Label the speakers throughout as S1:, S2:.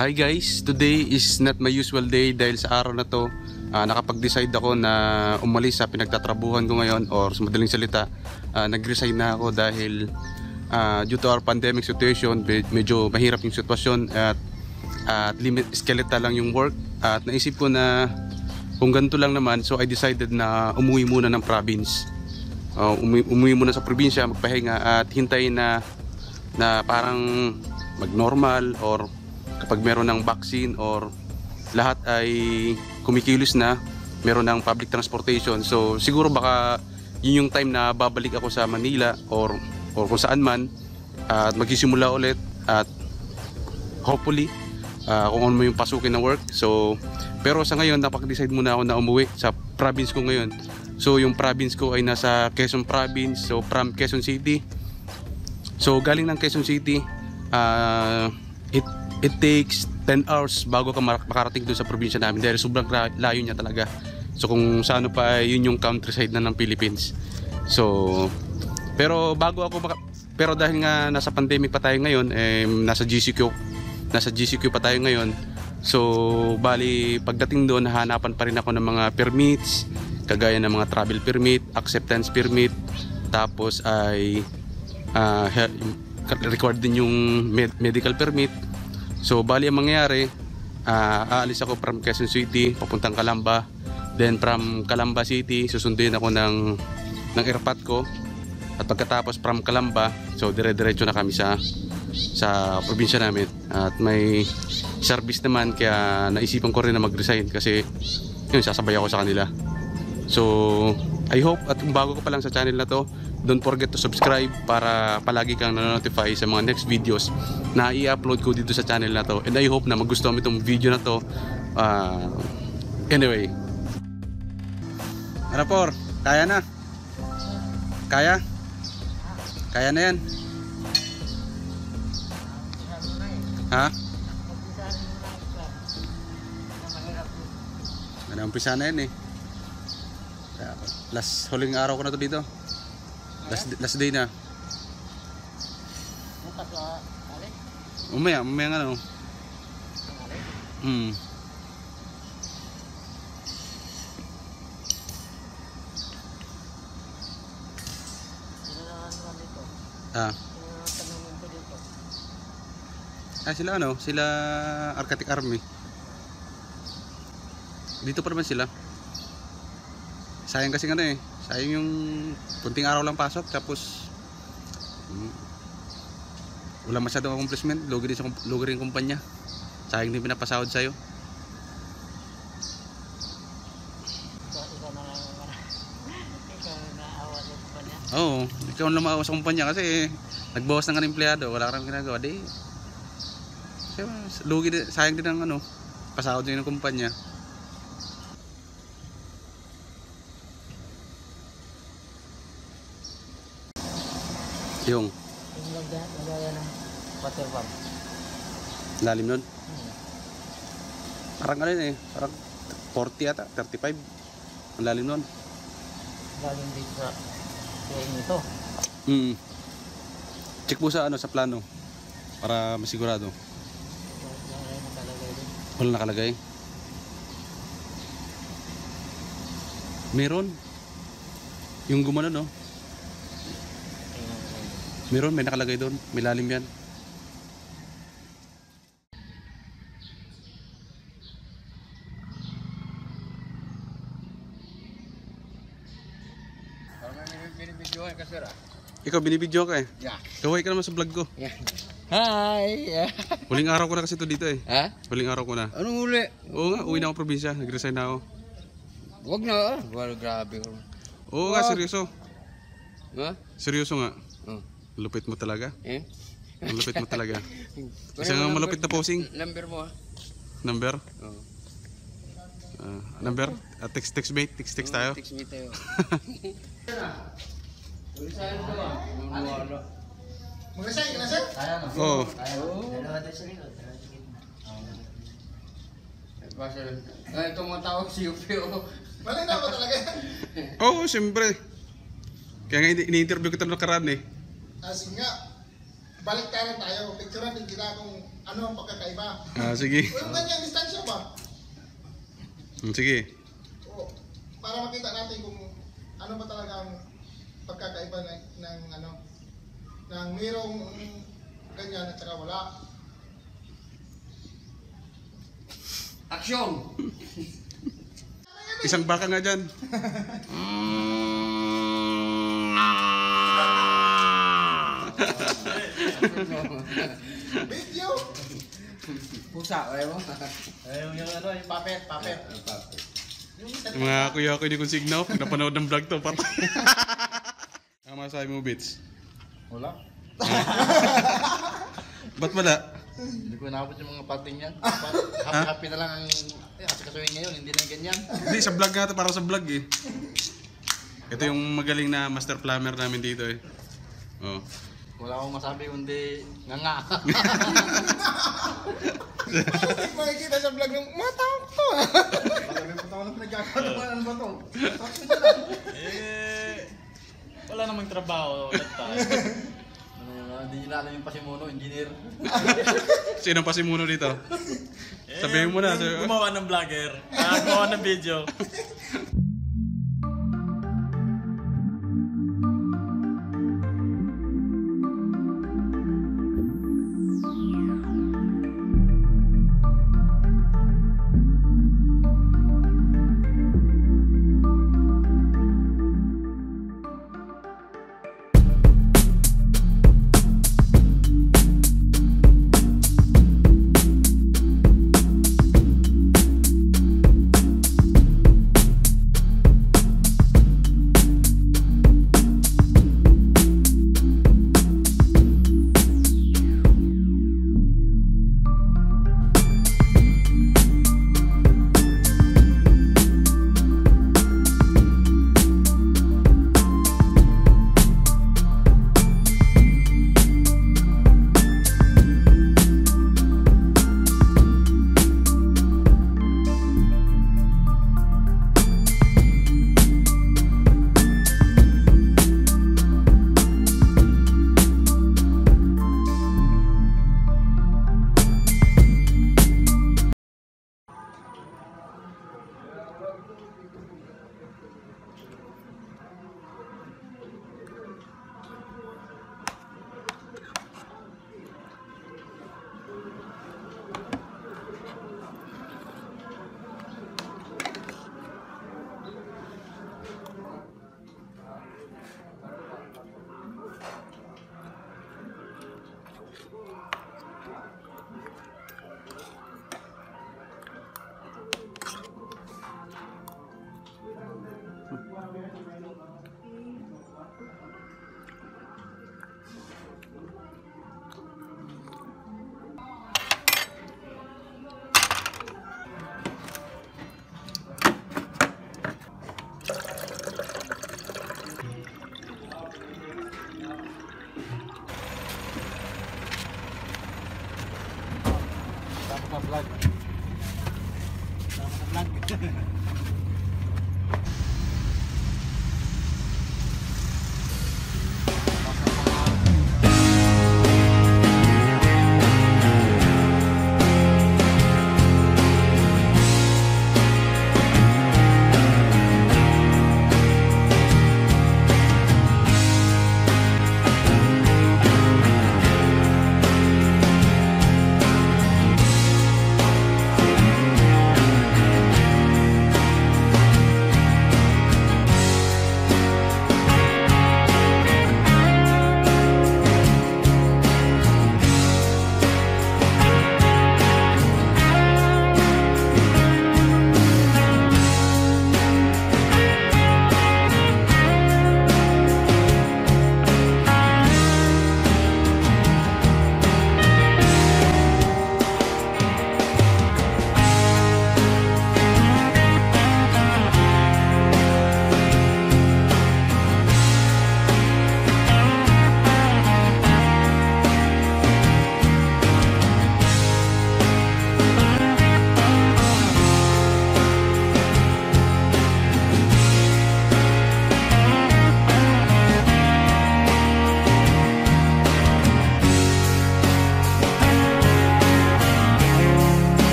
S1: Hi guys, today is not my usual day dahil sa araw na to nakapag-decide ako na umalis sa pinagtatrabuhan ko ngayon, or sa madaling salita nag-resign na ako dahil due to our pandemic situation, medyo mahirap yung sitwasyon at limit skeletal lang yung work, at naisip ko na kung ganito lang naman, so I decided na umuwi muna ng province. Umuwi muna sa probinsya, magpahinga at hintayin na parang mag-normal, or kapag meron ng vaccine or lahat ay kumikilos na, meron ng public transportation, so siguro baka yun yung time na babalik ako sa Manila or kung saan man, at magsisimula ulit, at hopefully kung ano mo yung pasukin na work. So pero sa ngayon napag-decide muna ako na umuwi sa province ko ngayon. So yung province ko ay nasa Quezon Province, so from Quezon City. So galing ng Quezon City, it takes 10 hours bago ka makarating doon sa probinsya namin dahil sobrang layo niya talaga. So kung sa ano pa, yun yung countryside na ng Philippines. So pero pero dahil nga nasa pandemic pa tayo ngayon, nasa GCQ pa tayo ngayon. So bali pagdating doon, hahanapan pa rin ako ng mga permits, kagaya ng mga travel permit, acceptance permit, tapos ay required din yung medical permit. So bali ang mangyayari, aalis ako from Quezon City papuntang Calamba, then from Calamba City susunduin ako ng airpot ko, at pagkatapos from Calamba, so dire-diretso na kami sa probinsya namin. At may service naman, kaya naisipan ko rin na mag-resign kasi yun, sasabay ako sa kanila. So I hope, at kung bago ka pa lang sa channel na to, don't forget to subscribe para palagi kang na-notify sa mga next videos na i-upload ko dito sa channel na to. And I hope na magustuhan mo itong video na to. Anyway, ano por? Kaya na? Kaya? Kaya na yan? Ha? Umpisa na yan eh. Huling araw ko na to dito. Last day na. Umaya nga ano. Sila ano? Sila Arctic Army. Dito pa naman sila. Sayang kasi nga eh. Sayang yung kunting araw lang pasok, tapos wala masyadong accomplishment. Lugi rin kumpanya. Sayang din pinapasahod sa'yo. Oo, ikaw lang maawa sa kumpanya kasi nagbawas ng empleyado, wala kang ginagawa. Lugi din, sayang din ang pasahod din ng kumpanya. Yung lagyan ng water pump. Lalim nun? Parang ano parang 40 ata, 35. Ang lalim nun. Lalim dito sa ito. Check mo sa sa plano para masigurado. Wala nakalagay. Meron. Yung gumano no. Meron, may nakalagay doon. May lalim yan. Binibidyohan ka, sir. Ikaw, binibidyo ka eh. Yeah. Kaway ka naman sa vlog ko. Yeah. Hi! Huling araw ko na kasi ito dito eh. Ha? Huling araw ko na. Anong huli? Oo nga, uwi na ako probinsya. Nag-resign na ako. Huwag na well, grabe. Oo nga, seryoso. Ha? Seryoso nga. Lupit mo talaga. Malupit mo talaga. Isa nga malupit na posing. Number mo ha? Number? Oo. Number? Text mate? Text tayo? Text mate tayo.
S2: Mag-resign ka na, sir?
S1: Oo.
S2: Ito mga tawag si UPO. Malinaw ba talaga yan?
S1: Oo, siyempre. Kaya nga ini-interview kita nakaraan eh.
S2: Sige nga.
S3: balik tayo tayo. Picturean din kita kung ano ang pagkakaiba.
S1: Sige.
S3: O yung ganyang distansya ba?
S1: Sige.
S3: O, para makita natin kung ano ba talaga ang pagkakaiba ng ano, ng mayroong ganyan at saka wala.
S2: Action!
S1: Isang baka nga dyan.
S3: Video!
S2: Pusa, ayaw mo?
S4: Yung ano, yung puppet.
S1: Yung mga kuya ko hindi kong signaw. Pag napanood ng vlog to, patay. Ang masabi mo, Bits?
S4: Wala.
S1: Ba't wala?
S4: Hindi ko naabot yung mga parting yan. Happy na lang ang asikasuhin ngayon, hindi na ganyan.
S1: Hindi, sa vlog nga to, para sa vlog eh. Ito yung magaling na master plumber namin dito eh. Oh.
S4: Wala akong masabi kundi nga.
S3: Bakit makikita sa vlog ng matawag to ah?
S4: Sabi mo tayo na pinagkakatawa, ano ba to?
S5: Wala namang trabaho that time.
S4: Ano yun, hindi nila alam yung pasimuno, engineer.
S1: Sino pa si Muno dito? Sabihin mo na.
S5: Gumawa ng vlogger. Gumawa ng video.
S4: Vlog. Tama sa vlog.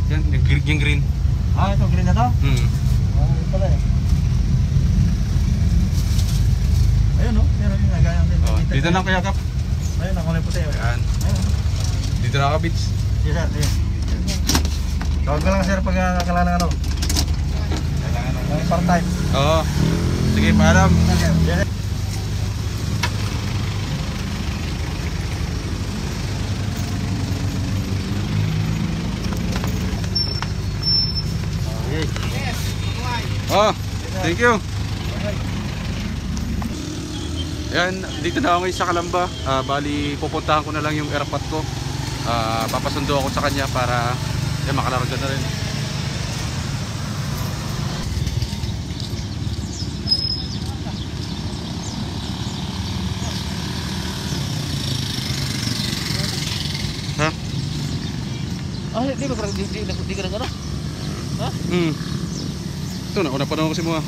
S1: Yan, yung green.
S6: Ah, ito green na to?
S1: Hmm.
S6: Ah, yun pala eh. Ayun no, meron yung nagayang din.
S1: Oh, dito lang kaya kap.
S6: Ayun, ako na yung puti.
S1: Yan.
S6: Ayun.
S1: Dito na ka, Bits.
S6: Sige sir, sige. Tawag ko lang sir pag kailangan ng ano. Kailangan ng part-time.
S1: Oo. Sige, paalam.
S6: Yes. Okay.
S1: Oh, thank you. Yan, dito na ako ngayon sa Calamba. Bali, pupuntahan ko na lang yung airpot ko. Papasundo ako sa kanya para yan, makalarga na rin. Ha?
S4: Di ka na gano'n?
S1: Hmm. Ito na, una pa naman kasi mo.